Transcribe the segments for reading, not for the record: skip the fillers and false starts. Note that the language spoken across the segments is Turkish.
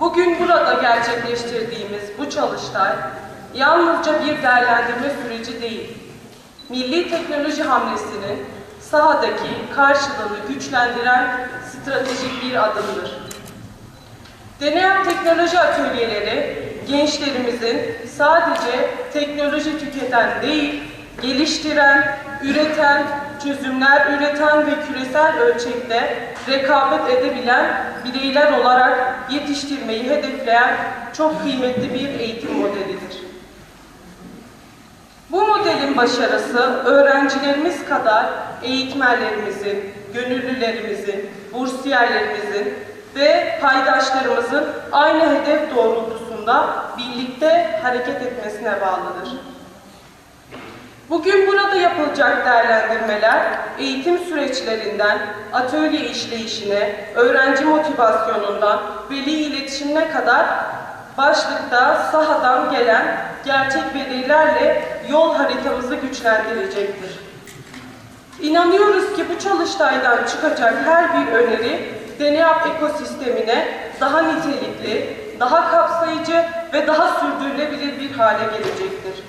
Bugün burada gerçekleştirdiğimiz bu çalıştay yalnızca bir değerlendirme süreci değil, milli teknoloji hamlesinin sahadaki karşılığını güçlendiren stratejik bir adımdır. Deneyap teknoloji atölyeleri, gençlerimizin sadece teknoloji tüketen değil, geliştiren, üreten, çözümler üreten ve küresel ölçekte rekabet edebilen bireyler olarak yetiştirmeyi hedefleyen çok kıymetli bir eğitim modelidir. Bu modelin başarısı öğrencilerimiz kadar eğitmenlerimizin, gönüllülerimizin, bursiyerlerimizin ve paydaşlarımızın aynı hedef doğrultusunda birlikte hareket etmesine bağlıdır. Bugün burada yapılacak değerlendirmeler, eğitim süreçlerinden atölye işleyişine, öğrenci motivasyonundan veli iletişimine kadar başlıkta sahadan gelen gerçek verilerle yol haritamızı güçlendirecektir. İnanıyoruz ki bu çalıştaydan çıkacak her bir öneri Deneyap ekosistemine daha nitelikli, daha kapsayıcı ve daha sürdürülebilir bir hale gelecektir.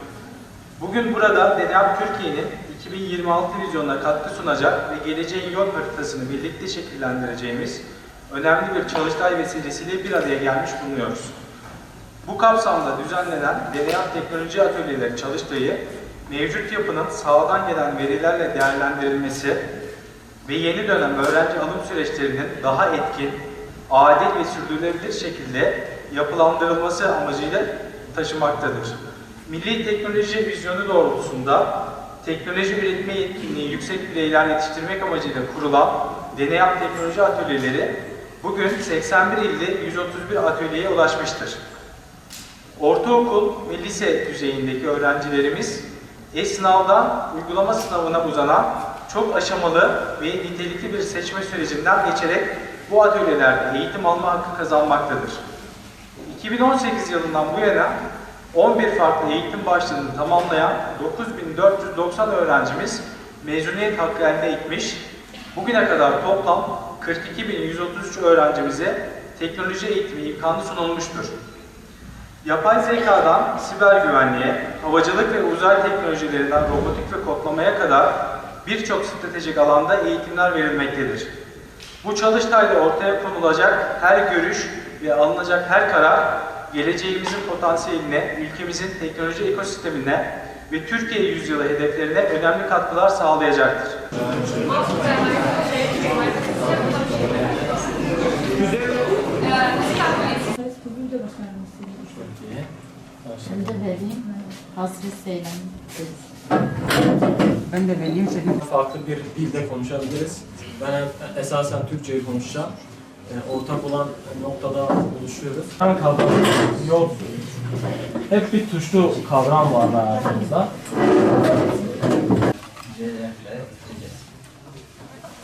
Bugün burada Deneyap Türkiye'nin 2026 vizyonuna katkı sunacak ve geleceğin yol haritasını birlikte şekillendireceğimiz önemli bir çalıştay vesilesiyle bir araya gelmiş bulunuyoruz. Bu kapsamda düzenlenen Deneyap Teknoloji Atölyeleri çalıştayı, mevcut yapının sahadan gelen verilerle değerlendirilmesi ve yeni dönem öğrenci alım süreçlerinin daha etkin, adil ve sürdürülebilir şekilde yapılandırılması amacıyla taşımaktadır. Milli teknoloji vizyonu doğrultusunda teknoloji üretme yetkinliği yüksek bireyler yetiştirmek amacıyla kurulan Deneyap Teknoloji Atölyeleri bugün 81 ilde 131 atölyeye ulaşmıştır. Ortaokul ve lise düzeyindeki öğrencilerimiz sınavdan uygulama sınavına uzanan çok aşamalı ve nitelikli bir seçme sürecinden geçerek bu atölyelerde eğitim alma hakkı kazanmaktadır. 2018 yılından bu yana 11 farklı eğitim başlığını tamamlayan 9490 öğrencimiz mezuniyet hakkı elde etmiş, bugüne kadar toplam 42133 öğrencimize teknoloji eğitimi imkanı sunulmuştur. Yapay zekadan siber güvenliğe, havacılık ve uzay teknolojilerinden robotik ve kodlamaya kadar birçok stratejik alanda eğitimler verilmektedir. Bu çalıştayda ortaya konulacak her görüş ve alınacak her karar, geleceğimizin potansiyeline, ülkemizin teknoloji ekosistemine ve Türkiye yüzyılı hedeflerine önemli katkılar sağlayacaktır. Şimdi vereyim. Hasri Seylan. Ben de vereyim senin. Farklı bir dilde konuşabiliriz. Ben esasen Türkçeyi konuşacağım. Ortak olan noktada buluşuyoruz. Hem kavram yok. Hep bir tuşlu kavram var hayatımızda.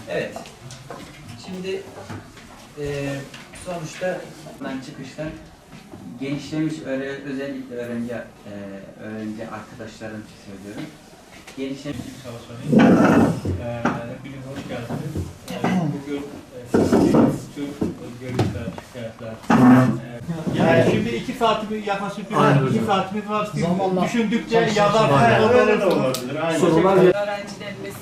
Evet. Şimdi sonuçta ben çıkıştan genişlemiş özellikle öğrenci arkadaşlarım söylüyorum. Genişlemiş çalışanıyım. Hepiniz hoş geldiniz. Bugün tüm görüşler, şikayetler. Yani şimdi 2 saatimiz yaklaşık 2 saatimiz var. Düşündükçe yazar da olabilir. Öğrencilerimiz,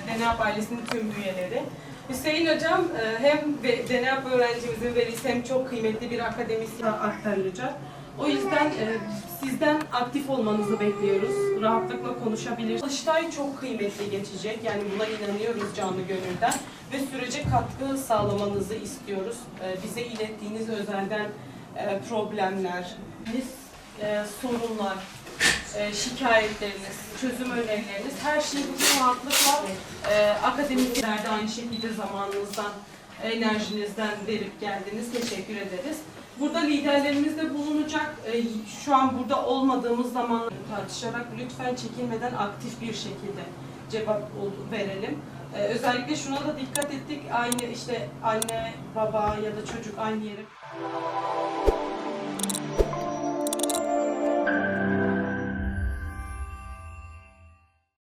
Deneyap ailesinin tüm üyeleri. Hüseyin Hocam hem Deneyap öğrencimizin velisi hem çok kıymetli bir akademisyen aktarılacak. O yüzden sizden aktif olmanızı bekliyoruz. Rahatlıkla konuşabilirsiniz. Çalıştay çok kıymetli geçecek. Yani buna inanıyoruz canlı gönülden. Ve sürece katkı sağlamanızı istiyoruz. Bize ilettiğiniz özelden problemler, sorunlar, şikayetleriniz, çözüm önerileriniz, her şeyi bu rahatlıkla akademiklerde aynı şekilde zamanınızdan, enerjinizden verip geldiniz. Teşekkür ederiz. Burada liderlerimiz de bulunacak. Şu an burada olmadığımız zaman tartışarak lütfen çekinmeden aktif bir şekilde cevap verelim. Özellikle şuna da dikkat ettik. Aynı işte anne, baba ya da çocuk aynı yere